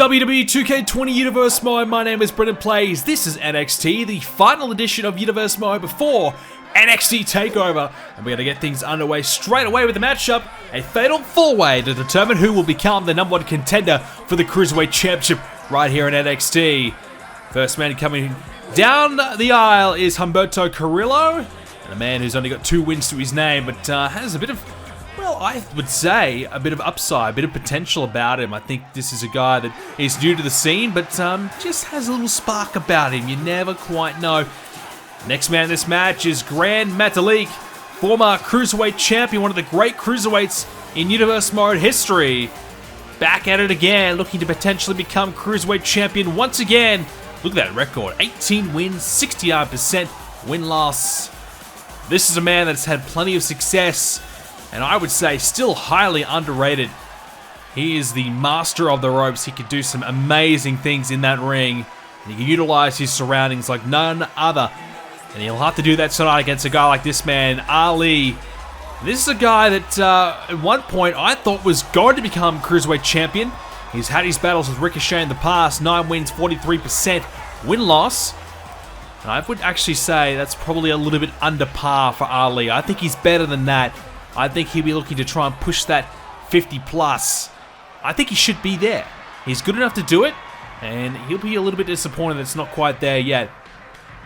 WWE 2k20 Universe Mode, my name is BrendenPlayz. This is NXT, the final edition of Universe Mode before NXT Takeover. And we're going to get things underway straight away with the matchup, a fatal four-way to determine who will become the #1 contender for the Cruiserweight Championship right here in NXT. First man coming down the aisle is Humberto Carillo, and a man who's only got 2 wins to his name, but has a bit of, well, I would say a bit of upside, a bit of potential about him. I think this is a guy that is new to the scene, but just has a little spark about him. You never quite know. Next man in this match is Gran Metalik, former Cruiserweight champion, one of the great Cruiserweights in Universe Mode history. Back at it again, looking to potentially become Cruiserweight champion once again. Look at that record, 18 wins, 69% win-loss. This is a man that's had plenty of success, and I would say still highly underrated. He is the master of the ropes. He could do some amazing things in that ring, and he can utilize his surroundings like none other. And he'll have to do that tonight against a guy like this man, Ali. This is a guy that at one point I thought was going to become Cruiserweight champion. He's had his battles with Ricochet in the past, 9 wins, 43% win-loss. And I would actually say that's probably a little bit under par for Ali. I think he's better than that. I think he'll be looking to try and push that 50 plus. I think he should be there. He's good enough to do it, and he'll be a little bit disappointed that it's not quite there yet.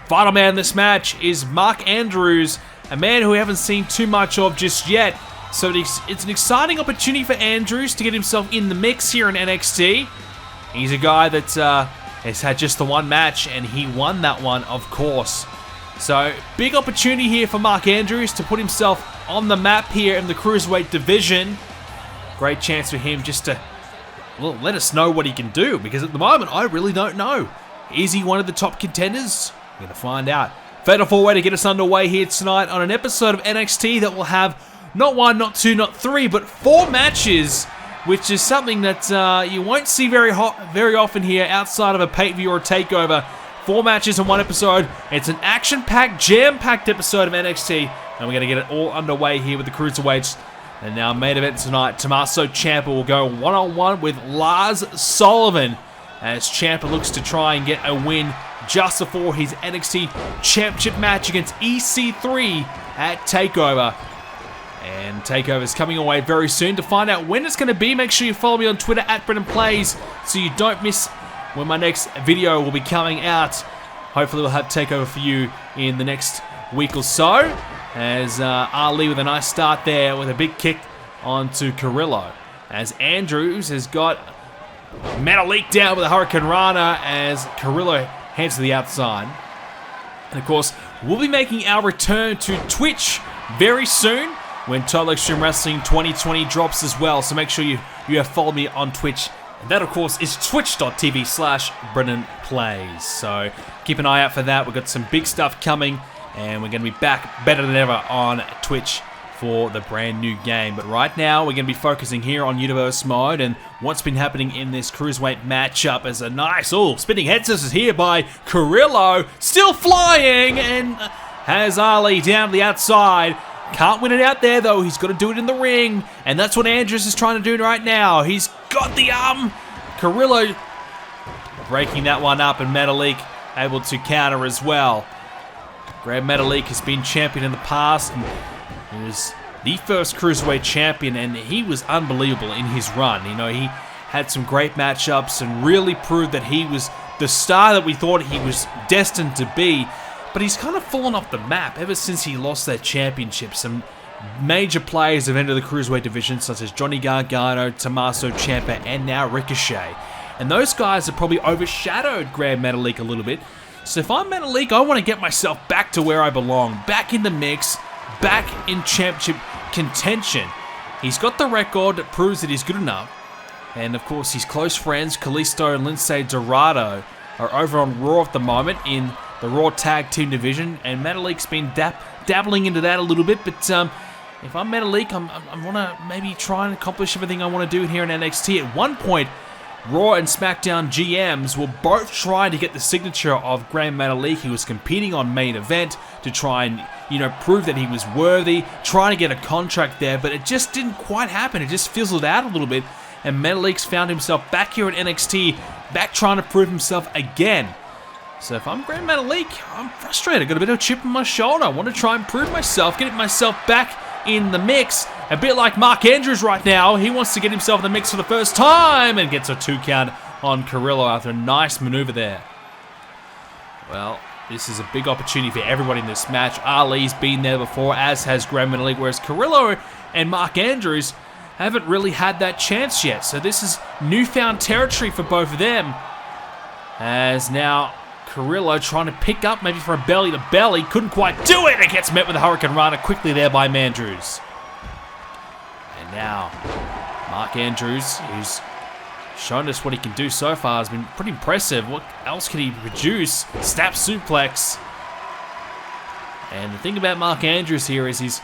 Final man in this match is Mark Andrews, a man who we haven't seen too much of just yet. So it's an exciting opportunity for Andrews to get himself in the mix here in NXT. He's a guy that has had just the one match, and he won that one, of course. So, big opportunity here for Mark Andrews to put himself on the map here in the Cruiserweight division. Great chance for him just to, well, let us know what he can do, because at the moment, I really don't know. Is he one of the top contenders? We're going to find out. Fatal 4-way to get us underway here tonight on an episode of NXT that will have not 1, not 2, not 3, but 4 matches, which is something that you won't see very often here outside of a pay-per-view or a takeover. 4 matches in one episode. It's an action-packed, jam-packed episode of NXT, and we're going to get it all underway here with the Cruiserweights. And now main event tonight, Tommaso Ciampa will go one-on-one with Lars Sullivan, as Champa looks to try and get a win just before his NXT Championship match against EC3 at Takeover. And Takeover is coming away very soon. To find out when it's going to be, make sure you follow me on Twitter at BrendenPlayz so you don't miss when my next video will be coming out. Hopefully we'll have Takeover for you in the next week or so, as Ali with a nice start there with a big kick onto Carillo, as Andrews has got Metalik down with a Hurricane Rana as Carillo heads to the outside. And of course, we'll be making our return to Twitch very soon when Total Extreme Wrestling 2020 drops as well. So make sure you have followed me on Twitch. And that, of course, is twitch.tv/BrendenPlayz. So keep an eye out for that. We've got some big stuff coming, and we're going to be back better than ever on Twitch for the brand new game. But right now, we're going to be focusing here on Universe Mode and what's been happening in this Cruiserweight matchup as a nice, spinning head scissors here by Carillo, still flying, and has Ali down to the outside. Can't win it out there, though. He's got to do it in the ring, and that's what Andrews is trying to do right now. He's got the Carillo breaking that one up, and Metalik able to counter as well. Gran Metalik has been champion in the past, and he was the first Cruiserweight champion, and he was unbelievable in his run. You know, he had some great matchups and really proved that he was the star that we thought he was destined to be. But he's kind of fallen off the map ever since he lost that championship. Some major players have entered the Cruiserweight division, such as Johnny Gargano, Tommaso Ciampa, and now Ricochet. And those guys have probably overshadowed Gran Metalik a little bit. So if I'm Metalik, I want to get myself back to where I belong, back in the mix, back in championship contention. He's got the record that proves that he's good enough. And of course, his close friends, Kalisto and Lince Dorado, are over on Raw at the moment in the Raw Tag Team division, and Metalik's been dabbling into that a little bit, but if I'm Metalik, I want to maybe try and accomplish everything I want to do here in NXT. At one point, Raw and SmackDown GMs were both trying to get the signature of Gran Metalik. He was competing on main event to try and, prove that he was worthy, trying to get a contract there, but it just didn't quite happen. It just fizzled out a little bit. and Metalik's found himself back here at NXT, back trying to prove himself again. So if I'm Grand Metalik, I'm frustrated. Got a bit of a chip on my shoulder. I want to try and prove myself, get myself back in the mix. A bit like Mark Andrews right now. He wants to get himself in the mix for the first time and gets a 2 count on Carillo after a nice maneuver there. Well, this is a big opportunity for everybody in this match. Ali's been there before, as has Grand Metalik, whereas Carillo and Mark Andrews haven't really had that chance yet. So this is newfound territory for both of them. As now Carillo trying to pick up maybe for a belly to belly. Couldn't quite do it. It gets met with a Hurricane Rana quickly there by Andrews. And now Mark Andrews, who's shown us what he can do so far, has been pretty impressive. What else can he produce? Snap suplex. And the thing about Mark Andrews here is he's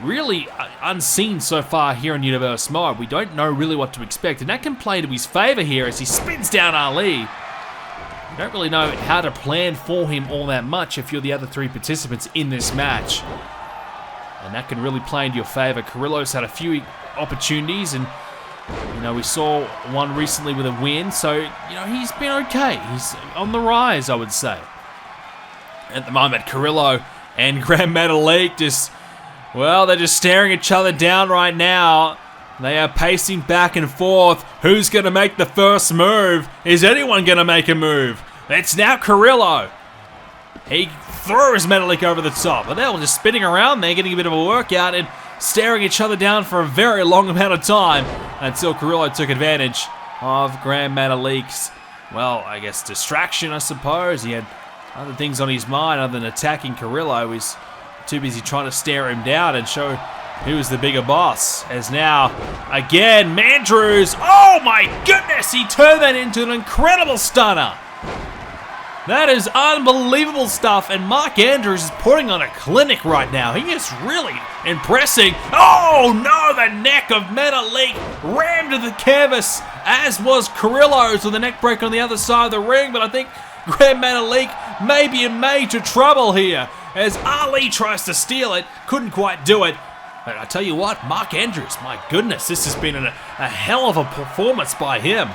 really unseen so far here in Universe Mode. We don't know really what to expect, and that can play to his favor here as he spins down Ali. You don't really know how to plan for him all that much if you're the other 3 participants in this match. And that can really play into your favor. Carillo's had a few opportunities, and we saw one recently with a win, so he's been okay. He's on the rise, I would say. At the moment, Carillo and Grand Metalik they're just staring each other down right now. They are pacing back and forth. Who's going to make the first move? Is anyone going to make a move? It's now Carillo. He throws Metalik over the top, but they're all just spinning around there, getting a bit of a workout and staring each other down for a very long amount of time until Carillo took advantage of Grand Metalik's, I guess, distraction, I suppose. He had other things on his mind other than attacking Carillo. He's too busy trying to stare him down and show who's the bigger boss. As now, again, Andrews. Oh my goodness, he turned that into an incredible stunner. That is unbelievable stuff, and Mark Andrews is putting on a clinic right now. He is really impressing. Oh no, the neck of Metalik rammed to the canvas, as was Carillo's with a neck break on the other side of the ring, but I think Grand Metalik may be in major trouble here, as Ali tries to steal it, couldn't quite do it. But I tell you what, Mark Andrews, my goodness, this has been a hell of a performance by him.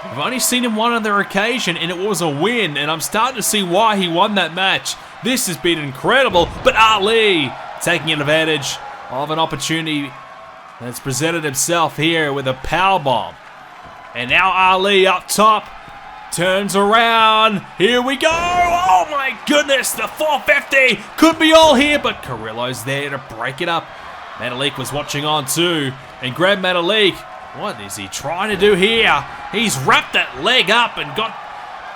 I've only seen him one other occasion, and it was a win, and I'm starting to see why he won that match. This has been incredible, but Ali taking advantage of an opportunity that's presented himself here with a powerbomb. And now Ali up top, turns around, here we go, oh my goodness, the 450 could be all here, but Carillo's there to break it up. Metalik was watching on too, and Grand Metalik, what is he trying to do here? He's wrapped that leg up and got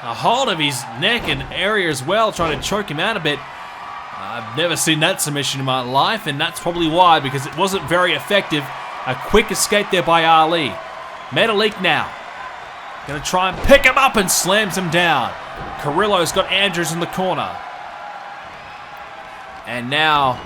a hold of his neck and area as well, trying to choke him out a bit. I've never seen that submission in my life, and that's probably why, because it wasn't very effective. A quick escape there by Ali. Metalik now gonna try and pick him up and slams him down. Carillo's got Andrews in the corner. And now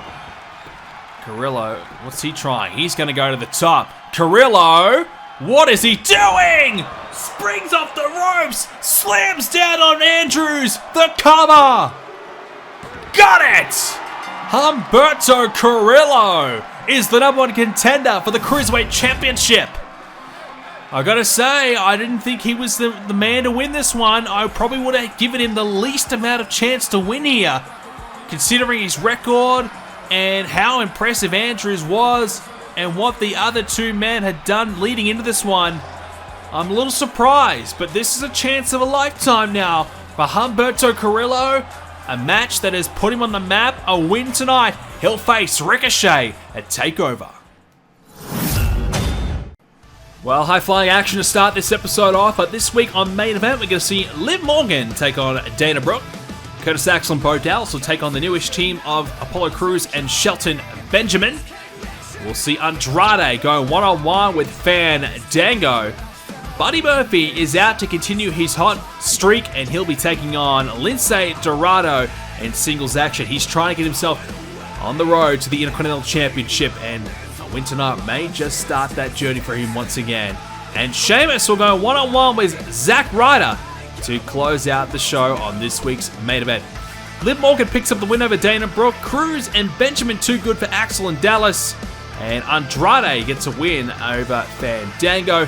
Carillo, what's he trying? He's gonna go to the top. Carillo, what is he doing? Springs off the ropes, slams down on Andrews, the cover. Got it! Humberto Carillo is the #1 contender for the Cruiserweight Championship. I gotta say, I didn't think he was the man to win this one. I probably would have given him the least amount of chance to win here, considering his record and how impressive Andrews was and what the other 2 men had done leading into this one. I'm a little surprised, but this is a chance of a lifetime now for Humberto Carillo. A match that has put him on the map, a win tonight. He'll face Ricochet at TakeOver. Well, high-flying action to start this episode off, but this week on Main Event, we're going to see Liv Morgan take on Dana Brooke. Curtis Axel and Bo Dallas will take on the newish team of Apollo Crews and Shelton Benjamin. We'll see Andrade go one-on-one with Fandango. Buddy Murphy is out to continue his hot streak, and he'll be taking on Lince Dorado in singles action. He's trying to get himself on the road to the Intercontinental Championship, and a win tonight may just start that journey for him once again. And Sheamus will go one-on-one with Zack Ryder to close out the show on this week's Main Event. Liv Morgan picks up the win over Dana Brooke. Cruz and Benjamin too good for Axel and Dallas. And Andrade gets a win over Fandango.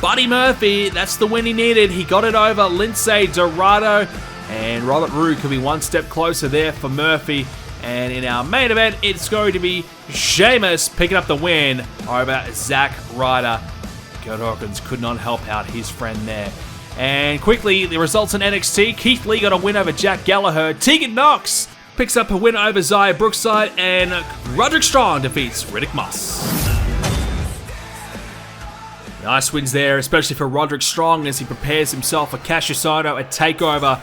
Buddy Murphy, that's the win he needed. He got it over Lindsay Dorado. And Robert Roode could be one step closer there for Murphy. And in our main event, it's going to be Sheamus picking up the win over Zack Ryder. Kurt Hawkins could not help out his friend there. And quickly, the results in NXT. Keith Lee got a win over Jack Gallagher. Tegan Knox picks up a win over Zaya Brookside. And Roderick Strong defeats Riddick Moss. Nice wins there, especially for Roderick Strong as he prepares himself for Cassius Ohno at TakeOver.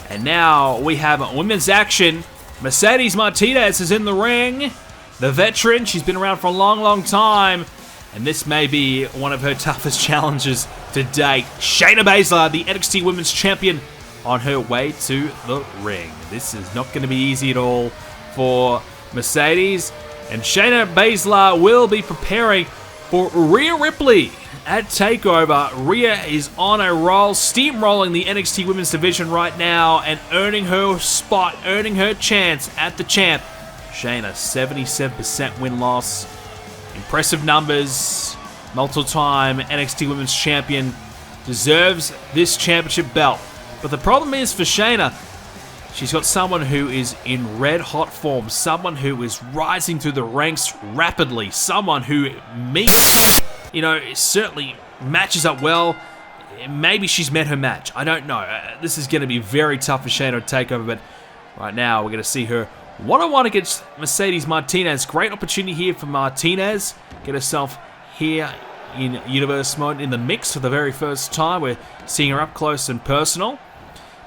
And now we have women's action. Mercedes Martinez is in the ring. The veteran, she's been around for a long, long time. And this may be one of her toughest challenges to date. Shayna Baszler, the NXT Women's Champion, on her way to the ring. This is not going to be easy at all for Mercedes. And Shayna Baszler will be preparing for Rhea Ripley at TakeOver. Rhea is on a roll, steamrolling the NXT Women's Division right now and earning her spot, earning her chance at the champ. Shayna, 77% win-loss. Impressive numbers. Multiple-time NXT Women's Champion. Deserves this championship belt. But the problem is for Shayna, she's got someone who is in red-hot form. Someone who is rising through the ranks rapidly. Someone who certainly matches up well. Maybe she's met her match. I don't know. This is going to be very tough for Shayna to take over, but right now we're going to see her one-on-one against Mercedes Martinez. Great opportunity here for Martinez. Get herself here in Universe Mode in the mix for the very first time. We're seeing her up close and personal.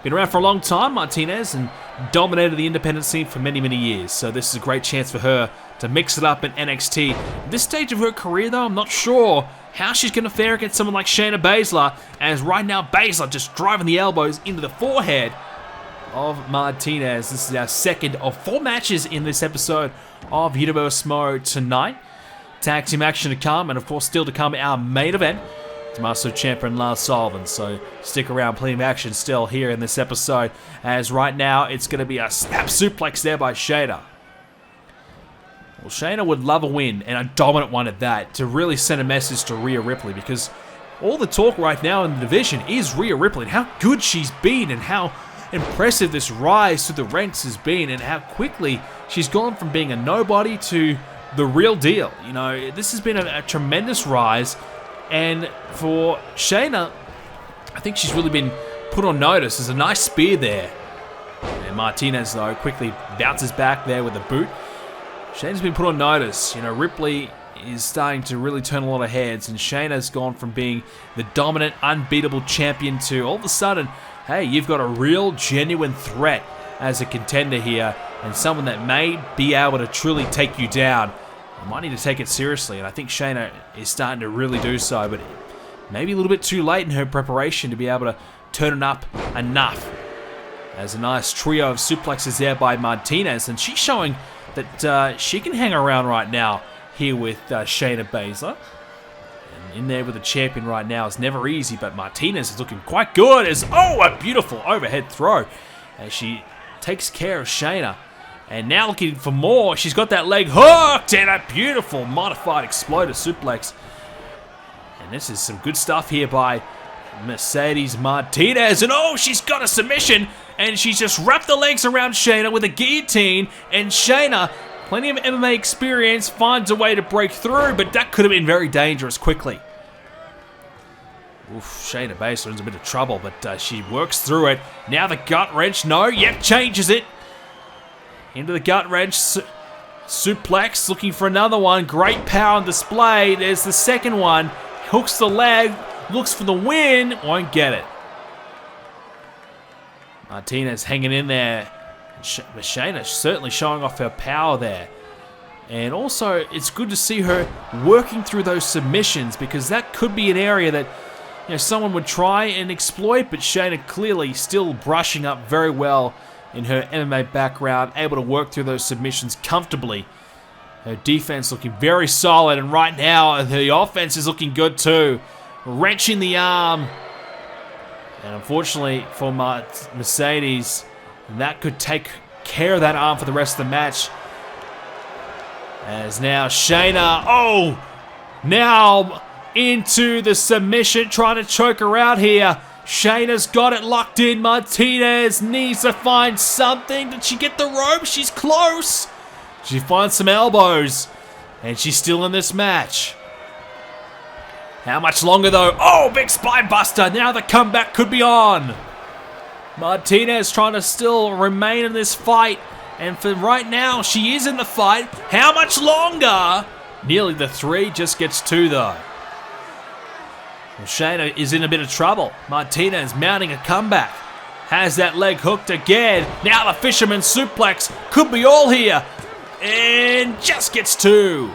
Been around for a long time, Martinez, and dominated the independent scene for many, many years. So this is a great chance for her to mix it up in NXT. At this stage of her career, though, I'm not sure how she's going to fare against someone like Shayna Baszler, as right now Baszler just driving the elbows into the forehead of Martinez. This is our second of 4 matches in this episode of Universe Mode tonight. Tag team action to come, and of course still to come our main event. Tommaso Ciampa and Lars Sullivan, so stick around, plenty of action still here in this episode, as right now it's going to be a snap suplex there by Shayna. Well, Shayna would love a win, and a dominant one at that, to really send a message to Rhea Ripley, because all the talk right now in the division is Rhea Ripley, and how good she's been, and how impressive this rise to the ranks has been, and how quickly she's gone from being a nobody to the real deal. You know, this has been a tremendous rise. And for Shayna, I think she's really been put on notice. There's a nice spear there. And Martinez, though, quickly bounces back there with a boot. Shayna's been put on notice. You know, Ripley is starting to really turn a lot of heads. And Shayna's gone from being the dominant, unbeatable champion to all of a sudden, hey, you've got a real, genuine threat as a contender here. And someone that may be able to truly take you down. You might need to take it seriously, and I think Shayna is starting to really do so, but maybe a little bit too late in her preparation to be able to turn it up enough. There's a nice trio of suplexes there by Martinez, and she's showing that she can hang around right now here with Shayna Baszler. And in there with the champion right now is never easy, but Martinez is looking quite good as, a beautiful overhead throw as she takes care of Shayna. And now looking for more. She's got that leg hooked and a beautiful modified exploder suplex. And this is some good stuff here by Mercedes Martinez. And she's got a submission. And she's just wrapped the legs around Shayna with a guillotine. And Shayna, plenty of MMA experience, finds a way to break through. But that could have been very dangerous quickly. Oof, Shayna Baszler is in a bit of trouble. But she works through it. Now the gut wrench. Changes it. Into the gut wrench, suplex, looking for another one. Great power on display. There's the second one. Hooks the leg, looks for the win, won't get it. Martinez hanging in there. Shayna certainly showing off her power there. And also, it's good to see her working through those submissions, because that could be an area that someone would try and exploit, but Shayna clearly still brushing up very well in her MMA background, able to work through those submissions comfortably. Her defense looking very solid, and right now the offense is looking good too. Wrenching the arm. And unfortunately for Mercedes, that could take care of that arm for the rest of the match. As now Shayna, oh, now into the submission, trying to choke her out here. Shayna's got it locked in. Martinez needs to find something. Did she get the rope? She's close. She finds some elbows, and she's still in this match. How much longer though? Oh, big spine buster. Now the comeback could be on. Martinez trying to still remain in this fight. And for right now, she is in the fight. How much longer? Nearly the 3, just gets 2 though. Well, Shayna is in a bit of trouble. Martinez mounting a comeback. Has that leg hooked again. Now the fisherman suplex. Could be all here. And just gets 2.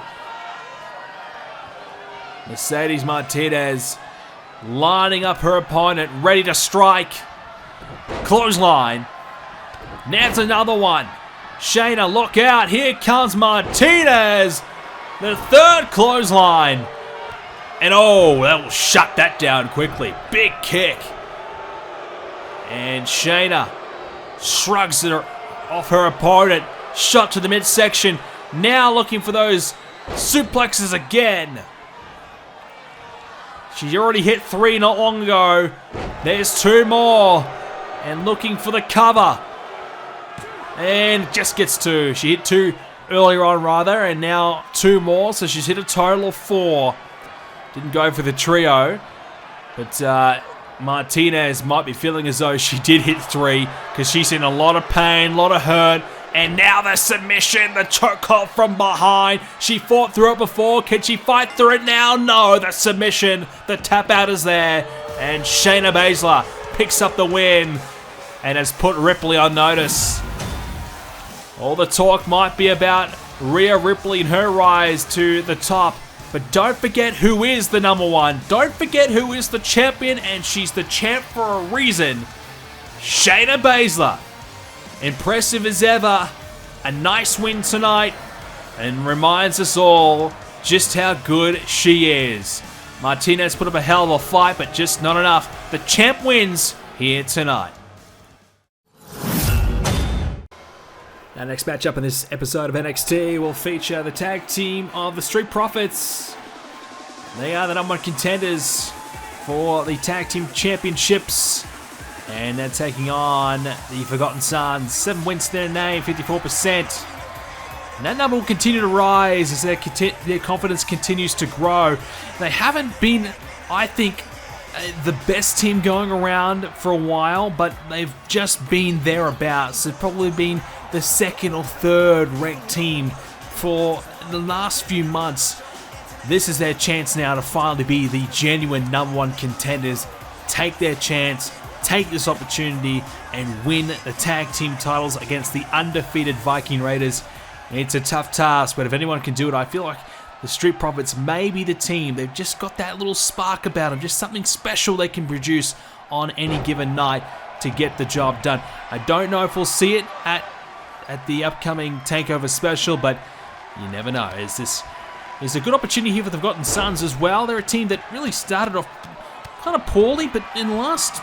Mercedes Martinez lining up her opponent, ready to strike. Clothesline. Now it's another one. Shayna, look out. Here comes Martinez. The 3rd clothesline. And oh, that will shut that down quickly. Big kick. And Shayna shrugs it off her opponent. Shot to the midsection. Now looking for those suplexes again. She already hit 3 not long ago. There's 2 more. And looking for the cover. And just gets 2. She hit 2 earlier on rather, and now 2 more, so she's hit a total of 4. Didn't go for the trio, but Martinez might be feeling as though she did hit 3, because she's in a lot of pain, a lot of hurt. And now the submission, the chokehold from behind. She fought through it before. Can she fight through it now? No, the submission, the tap out is there. And Shayna Baszler picks up the win and has put Ripley on notice. All the talk might be about Rhea Ripley and her rise to the top. But don't forget who is the number 1. Don't forget who is the champion, and she's the champ for a reason. Shayna Baszler. Impressive as ever. A nice win tonight. And reminds us all just how good she is. Martinez put up a hell of a fight, but just not enough. The champ wins here tonight. Our next matchup in this episode of NXT will feature the tag team of the Street Profits. They are the number 1 contenders for the tag team championships. And they're taking on the Forgotten Sons. 7 wins to their name, 54%. And that number will continue to rise as their confidence continues to grow. They haven't been, I think, the best team going around for a while, but they've just been thereabouts. They've probably been the 2nd or 3rd ranked team for the last few months. This is their chance now to finally be the genuine number 1 contenders. Take their chance, take this opportunity, and win the tag team titles against the undefeated Viking Raiders. It's a tough task, but if anyone can do it, I feel like the Street Profits may be the team. They've just got that little spark about them, just something special they can produce on any given night to get the job done. I don't know if we'll see it at the upcoming Takeover special, but you never know. There's a good opportunity here for the Forgotten Sons as well. They're a team that really started off kind of poorly, but in the last,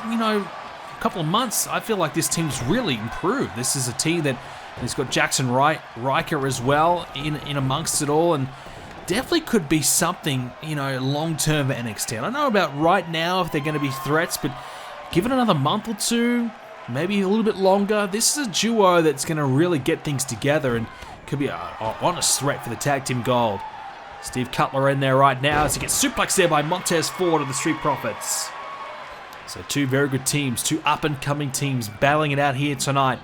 couple of months, I feel like this team's really improved. This is a team that has got Jackson Riker as well in amongst it all, and definitely could be something, long-term for NXT. I don't know about right now if they're going to be threats, but give it another month or 2, maybe a little bit longer. This is a duo that's going to really get things together and could be an honest threat for the tag team gold. Steve Cutler in there right now as he gets suplexed there by Montez Ford of the Street Profits. So 2 very good teams, 2 up-and-coming teams battling it out here tonight.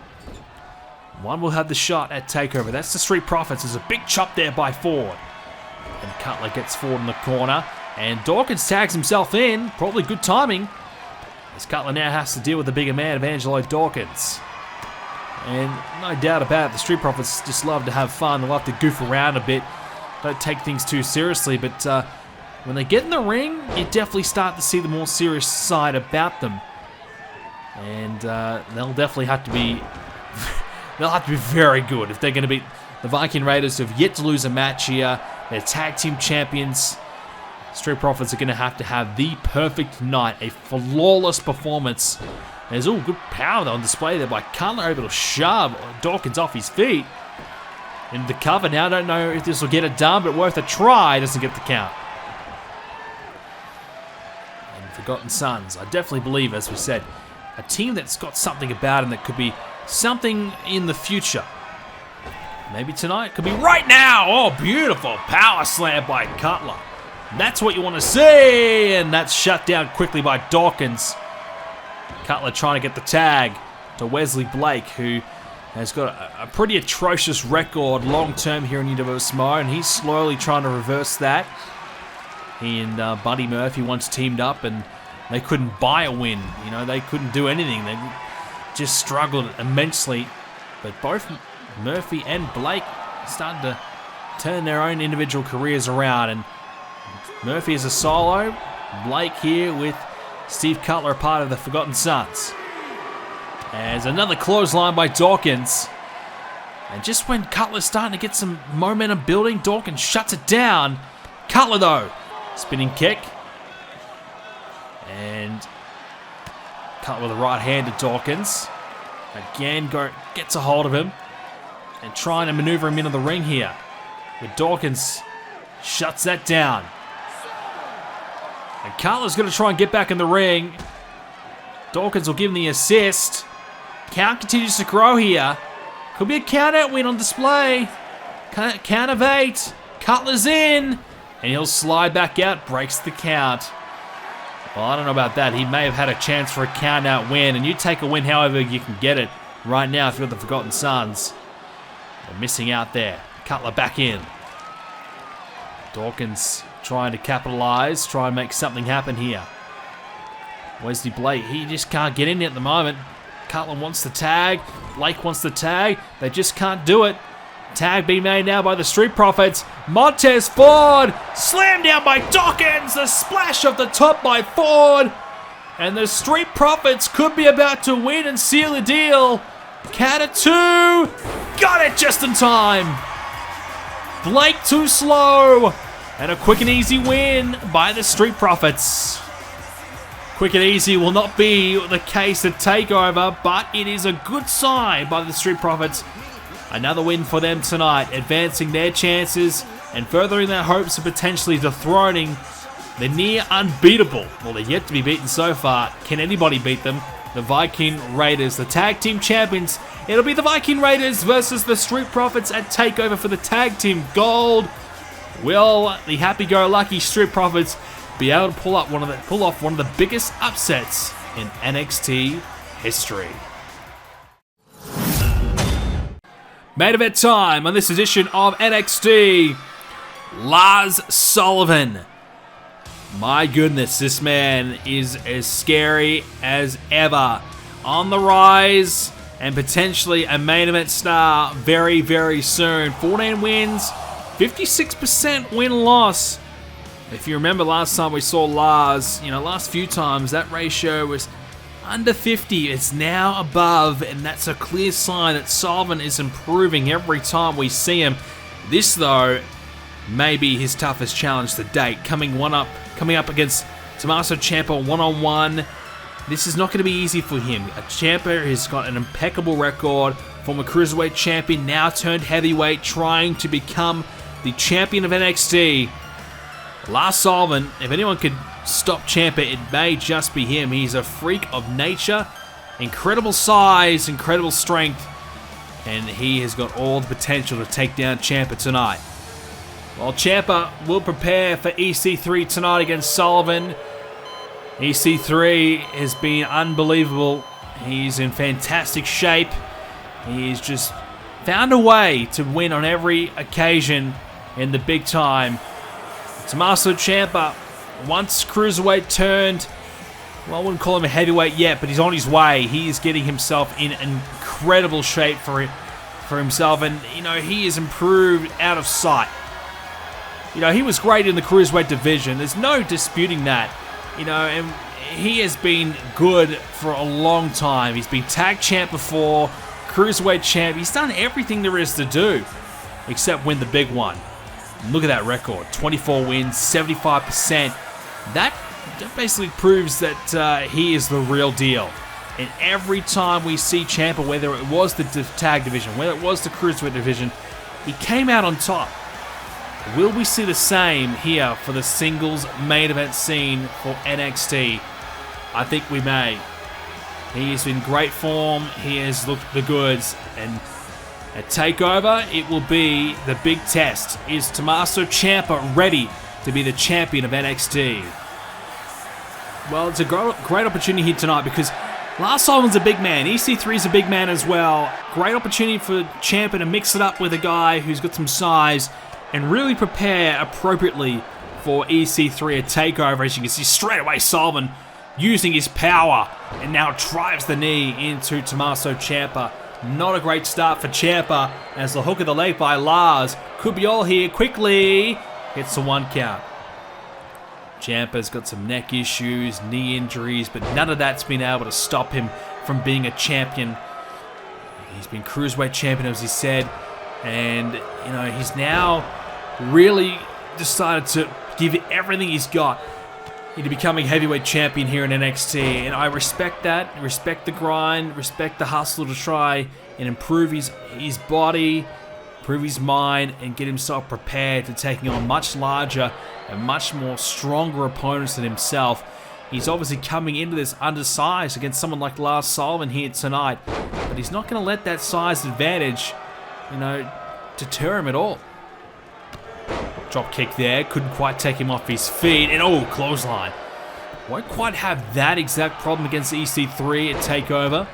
One will have the shot at TakeOver. That's the Street Profits. There's a big chop there by Ford. And Cutler gets Ford in the corner. And Dawkins tags himself in. Probably good timing, as Cutler now has to deal with the bigger man of Angelo Dawkins. And no doubt about it, the Street Profits just love to have fun. They love to goof around a bit. Don't take things too seriously, but when they get in the ring, you definitely start to see the more serious side about them. And they'll definitely have to be very good if they're going to beat the Viking Raiders, who have yet to lose a match here. They're tag team champions. Street Profits are going to have the perfect night, a flawless performance. There's all good power on display there by Cutler, able to shove Dawkins off his feet. in the cover now. I don't know if this will get it done, but worth a try. Doesn't get the count. And Forgotten Sons, I definitely believe, as we said, a team that's got something about them that could be something in the future. Maybe tonight, could be right now. Oh, beautiful power slam by Cutler. That's what you want to see, and that's shut down quickly by Dawkins. Cutler trying to get the tag to Wesley Blake, who has got a pretty atrocious record long-term here in Universe Mo, and he's slowly trying to reverse that. He and Buddy Murphy once teamed up, and they couldn't buy a win. You know, they couldn't do anything. They just struggled immensely. But both Murphy and Blake started to turn their own individual careers around, and Murphy is a solo. Blake here with Steve Cutler, a part of the Forgotten Sons. As another clothesline by Dawkins. And just when Cutler's starting to get some momentum building, Dawkins shuts it down. Cutler, though, spinning kick. And Cutler with a right hand to Dawkins. Again, gets a hold of him. And trying to maneuver him into the ring here. But Dawkins shuts that down. And Cutler's going to try and get back in the ring. Dawkins will give him the assist. Count continues to grow here. Could be a count-out win on display. Count of 8. Cutler's in. And he'll slide back out. Breaks the count. Well, I don't know about that. He may have had a chance for a count-out win. And you take a win however you can get it. Right now, if you're the Forgotten Sons. They're missing out there. Cutler back in. Dawkins trying to capitalize, try and make something happen here. Wesley Blake, he just can't get in at the moment. Cutler wants the tag, Blake wants the tag, they just can't do it. Tag being made now by the Street Profits. Montez Ford, slammed down by Dawkins, the splash off the top by Ford. And the Street Profits could be about to win and seal the deal. Count of 2, got it just in time. Blake too slow. And a quick and easy win by the Street Profits. Quick and easy will not be the case at TakeOver, but it is a good sign by the Street Profits. Another win for them tonight, advancing their chances and furthering their hopes of potentially dethroning the near unbeatable, well, they're yet to be beaten so far. Can anybody beat them? The Viking Raiders, the tag team champions. It'll be the Viking Raiders versus the Street Profits at TakeOver for the tag team gold. Will the happy-go-lucky Street Profits be able to pull off one of the biggest upsets in NXT history? Main event time on this edition of NXT. Lars Sullivan. My goodness, this man is as scary as ever. On the rise and potentially a main event star very, very soon. 14 wins. 56% win-loss. If you remember last time we saw Lars, last few times, that ratio was under 50. It's now above, and that's a clear sign that Sullivan is improving every time we see him. This, though, may be his toughest challenge to date. Coming up against Tommaso Ciampa one-on-one. This is not going to be easy for him. Ciampa has got an impeccable record. Former Cruiserweight champion, now turned heavyweight, trying to become the champion of NXT. Lars Sullivan, if anyone could stop Ciampa, it may just be him. He's a freak of nature, incredible size, incredible strength, and he has got all the potential to take down Ciampa tonight. While Ciampa will prepare for EC3 tonight against Sullivan. EC3 has been unbelievable. He's in fantastic shape. He's just found a way to win on every occasion in the big time. Tommaso Ciampa, once Cruiserweight turned, well, I wouldn't call him a heavyweight yet, but he's on his way. He is getting himself in incredible shape for himself, and, he has improved out of sight. He was great in the Cruiserweight division. There's no disputing that. And he has been good for a long time. He's been tag champ before, Cruiserweight champ. He's done everything there is to do except win the big one. Look at that record. 24 wins, 75%. That basically proves that he is the real deal. And every time we see Champa, whether it was the tag division, whether it was the Cruiserweight division, he came out on top. Will we see the same here for the singles main event scene for NXT? I think we may. He is in great form. He has looked the goods. And at TakeOver, it will be the big test. Is Tommaso Ciampa ready to be the champion of NXT? Well, it's a great opportunity here tonight because Lars Sullivan's a big man. EC3 is a big man as well. Great opportunity for Ciampa to mix it up with a guy who's got some size and really prepare appropriately for EC3 at TakeOver. As you can see, straight away Sullivan using his power and now drives the knee into Tommaso Ciampa. Not a great start for Ciampa as the hook of the leg by Lars could be all here quickly. Hits the 1 count. Ciampa's got some neck issues, knee injuries, but none of that's been able to stop him from being a champion. He's been Cruiserweight champion, as he said, and you know he's now really decided to give it everything he's got into becoming heavyweight champion here in NXT, and I respect that. I respect the grind, respect the hustle to try and improve his body, improve his mind, and get himself prepared to taking on much larger and much more stronger opponents than himself. He's obviously coming into this undersized against someone like Lars Sullivan here tonight, but he's not going to let that size advantage, you know, deter him at all. Drop kick there, couldn't quite take him off his feet, and oh, clothesline. Won't quite have that exact problem against EC3 at TakeOver,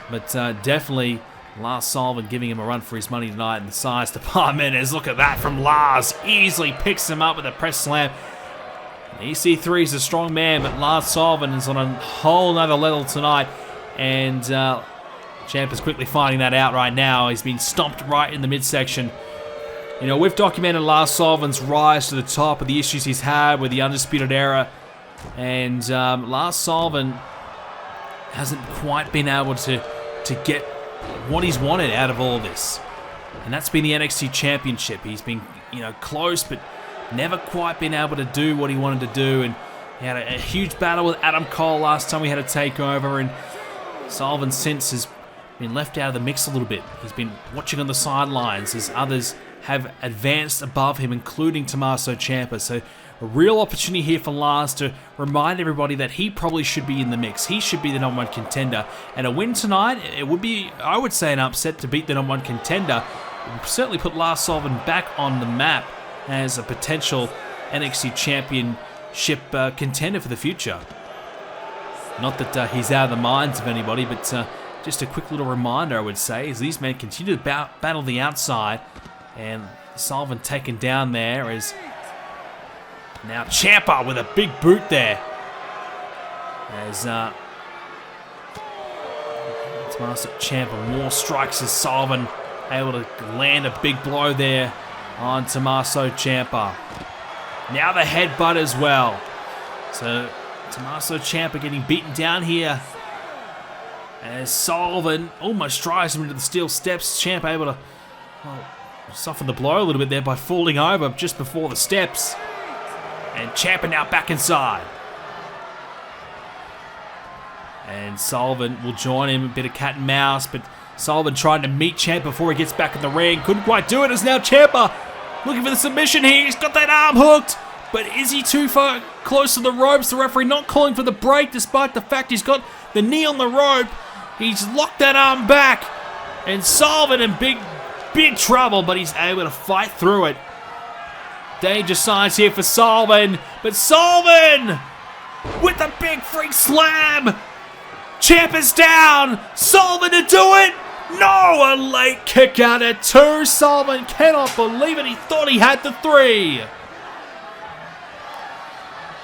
but definitely Lars Sullivan giving him a run for his money tonight in the size department. As look at that from Lars, easily picks him up with a press slam. EC3 is a strong man, but Lars Sullivan is on a whole nother level tonight, and Ciampa's quickly finding that out right now. He's been stomped right in the midsection. You know, we've documented Lars Sullivan's rise to the top of the issues he's had with the Undisputed Era, and Lars Sullivan hasn't quite been able to get what he's wanted out of all this, and that's been the NXT Championship. He's been, you know, close, but never quite been able to do what he wanted to do, and he had a huge battle with Adam Cole last time we had a TakeOver, and Sullivan since has been left out of the mix a little bit. He's been watching on the sidelines as others have advanced above him, including Tommaso Ciampa. So a real opportunity here for Lars to remind everybody that he probably should be in the mix. He should be the #1 contender. And a win tonight, it would be, I would say, an upset to beat the #1 contender. It would certainly put Lars Sullivan back on the map as a potential NXT Championship contender for the future. Not that he's out of the minds of anybody, but just a quick little reminder, I would say, as these men continue to battle the outside. And Sullivan taken down there as now Ciampa with a big boot there. As Tommaso Ciampa more strikes as Sullivan able to land a big blow there on Tommaso Ciampa. Now the headbutt as well. So Tommaso Ciampa getting beaten down here as Sullivan almost drives him into the steel steps. Ciampa able to soften the blow a little bit there by falling over just before the steps. And Ciampa now back inside. And Sullivan will join him, a bit of cat and mouse, but Sullivan trying to meet Ciampa before he gets back in the ring. Couldn't quite do it as now Ciampa looking for the submission here. He's got that arm hooked, but is he too far close to the ropes? The referee not calling for the break despite the fact he's got the knee on the rope. He's locked that arm back, and Sullivan in big trouble, but he's able to fight through it. Danger signs here for Sullivan, but Sullivan with the big freak slam. Ciampa's down. Sullivan to do it. No, a late kick out at 2. Sullivan cannot believe it. He thought he had the 3.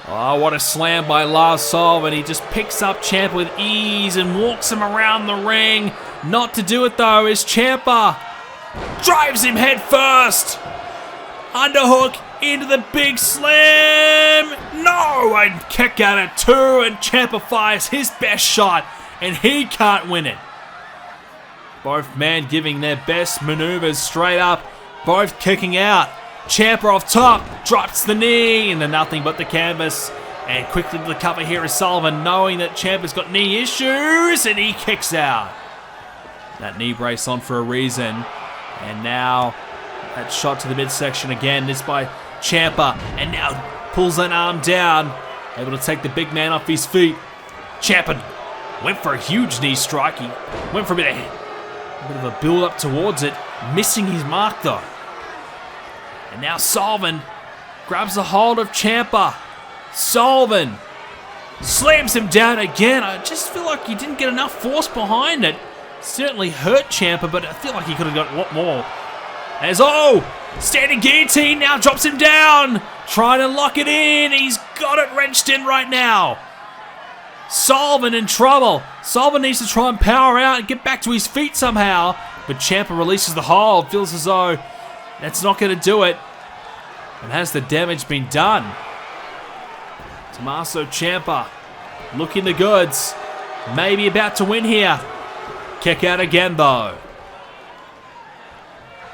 Oh, what a slam by Lars Sullivan. He just picks up Ciampa with ease and walks him around the ring. Not to do it though is Ciampa. Drives him head first. Underhook into the big slam. No, a kick out at 2, and Ciampa fires his best shot, and he can't win it. Both men giving their best maneuvers straight up, both kicking out. Ciampa off top, drops the knee into nothing but the canvas, and quickly to the cover here is Sullivan, knowing that Ciampa's got knee issues, and he kicks out. That knee brace on for a reason, and now That shot to the midsection again. This by Champa. And now pulls an arm down. Able to take the big man off his feet. Champa went for a huge knee strike. He went for a bit of a build up towards it. Missing his mark though. And now Sullivan grabs a hold of Champa. Sullivan slams him down again. I just feel like he didn't get enough force behind it. Certainly hurt Champa, but I feel like he could have got a lot more. As standing guillotine now drops him down. Trying to lock it in. He's got it wrenched in right now. Sullivan in trouble. Sullivan needs to try and power out and get back to his feet somehow. But Champa releases the hold. Feels as though that's not going to do it. And has the damage been done? Tommaso Ciampa looking the goods. Maybe about to win here. Kick out again though.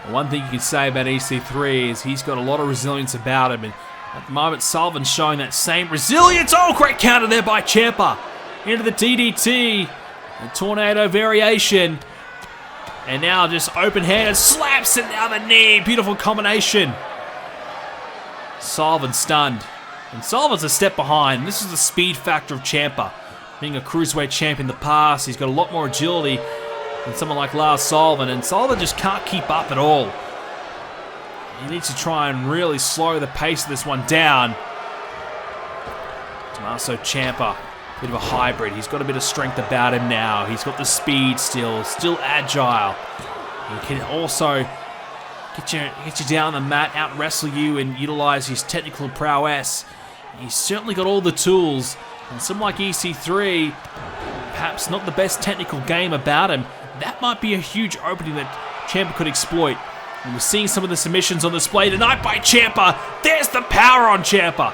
One thing you can say about EC3 is he's got a lot of resilience about him. And at the moment, Sullivan's showing that same resilience. Great counter there by Champa. Into the DDT. A tornado variation. And now just open-handed slaps it down the knee. Beautiful combination. Sullivan stunned. And Sullivan's a step behind. This is the speed factor of Champa. Being a Cruiserweight champ in the past, he's got a lot more agility than someone like Lars Sullivan. And Sullivan just can't keep up at all. He needs to try and really slow the pace of this one down. Tommaso Ciampa, bit of a hybrid. He's got a bit of strength about him now. He's got the speed still agile. He can also get you down the mat, out wrestle you, and utilize his technical prowess. He's certainly got all the tools. And someone like EC3, perhaps not the best technical game about him, that might be a huge opening that Ciampa could exploit. And we're seeing some of the submissions on display tonight by Champa. There's the power on Champa.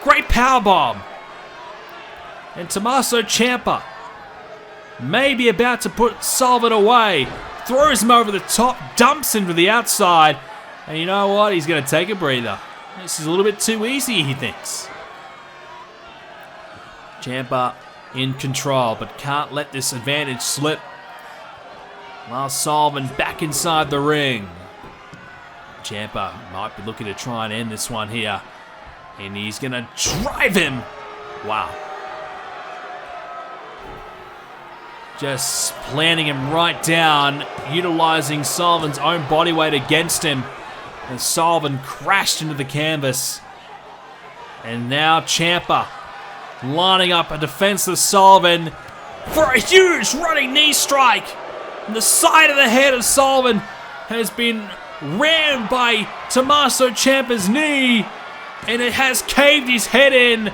Great power bomb. And Tommaso Ciampa maybe about to put Sullivan away. Throws him over the top, dumps him to the outside. And you know what? He's going to take a breather. This is a little bit too easy, he thinks. Ciampa in control, but can't let this advantage slip. Lars Sullivan back inside the ring. Ciampa might be looking to try and end this one here. And he's going to drive him. Wow. Just planting him right down, utilizing Sullivan's own body weight against him. And Sullivan crashed into the canvas. And now Ciampa lining up a defenseless Sullivan for a huge running knee strike. And the side of the head of Sullivan has been rammed by Tommaso Ciampa's knee, and it has caved his head in.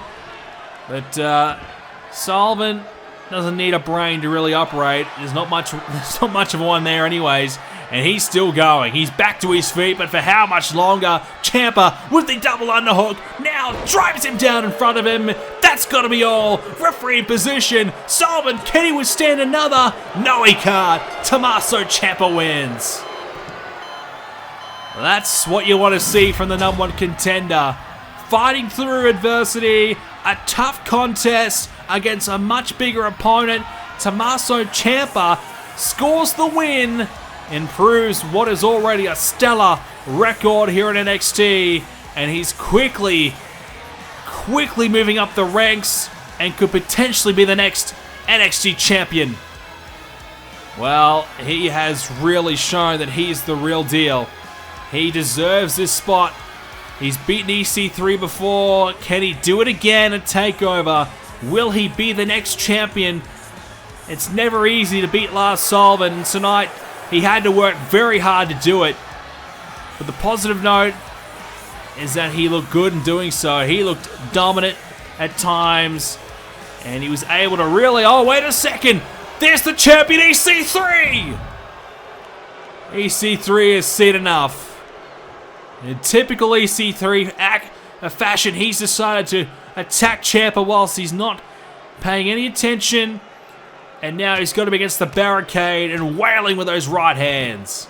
But Sullivan doesn't need a brain to really operate. There's not much of one there anyways. And he's still going. He's back to his feet, but for how much longer? Ciampa with the double underhook now drives him down in front of him. That's got to be all. Referee in position. Sullivan, can he withstand another? No, he can't. Tommaso Ciampa wins. That's what you want to see from the number one contender. Fighting through adversity, a tough contest against a much bigger opponent. Tommaso Ciampa scores the win and proves what is already a stellar record here in NXT. And he's quickly moving up the ranks and could potentially be the next NXT champion. Well, he has really shown that he's the real deal. He deserves this spot. He's beaten EC3 before. Can he do it again at TakeOver? Will he be the next champion? It's never easy to beat Lars Sullivan, and tonight he had to work very hard to do it. But the positive note is that he looked good in doing so. He looked dominant at times, and he was able to really... Oh, wait a second! There's the champion, EC3! EC3 has seen enough. In typical EC3 fashion, he's decided to attack Champa whilst he's not paying any attention. And now he's got him against the barricade and wailing with those right hands.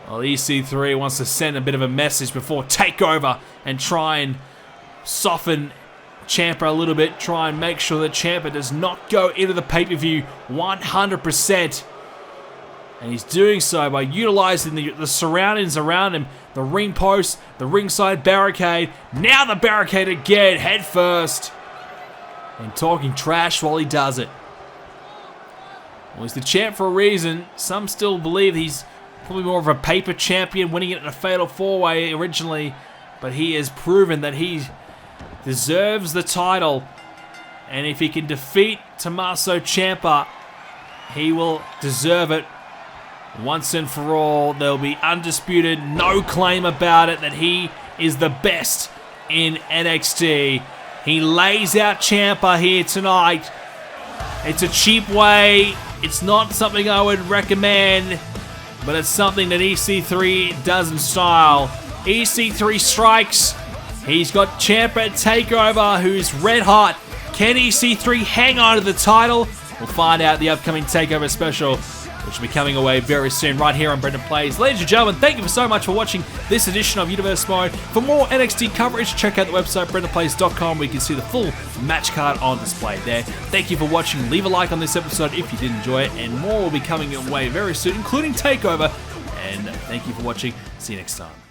Well, EC3 wants to send a bit of a message before TakeOver and try and soften Champa a little bit. Try and make sure that Champa does not go into the pay-per-view 100%. And he's doing so by utilizing the surroundings around him. The ring post, the ringside barricade. Now the barricade again, head first. And talking trash while he does it. Well, he's the champ for a reason. Some still believe he's probably more of a paper champion, winning it in a fatal 4-way originally. But he has proven that he deserves the title. And if he can defeat Tommaso Ciampa, he will deserve it. Once and for all, there'll be undisputed, no claim about it, that he is the best in NXT. He lays out Champa here tonight. It's a cheap way. It's not something I would recommend, but it's something that EC3 does in style. EC3 strikes. He's got Champa at TakeOver, who's red hot. Can EC3 hang on to the title? We'll find out the upcoming TakeOver special, which will be coming away very soon right here on BrendenPlayz. Ladies and gentlemen, thank you so much for watching this edition of Universe Mode. For more NXT coverage, check out the website BrendenPlayz.com, where you can see the full match card on display there. Thank you for watching. Leave a like on this episode if you did enjoy it, and more will be coming your way very soon, including TakeOver. And thank you for watching. See you next time.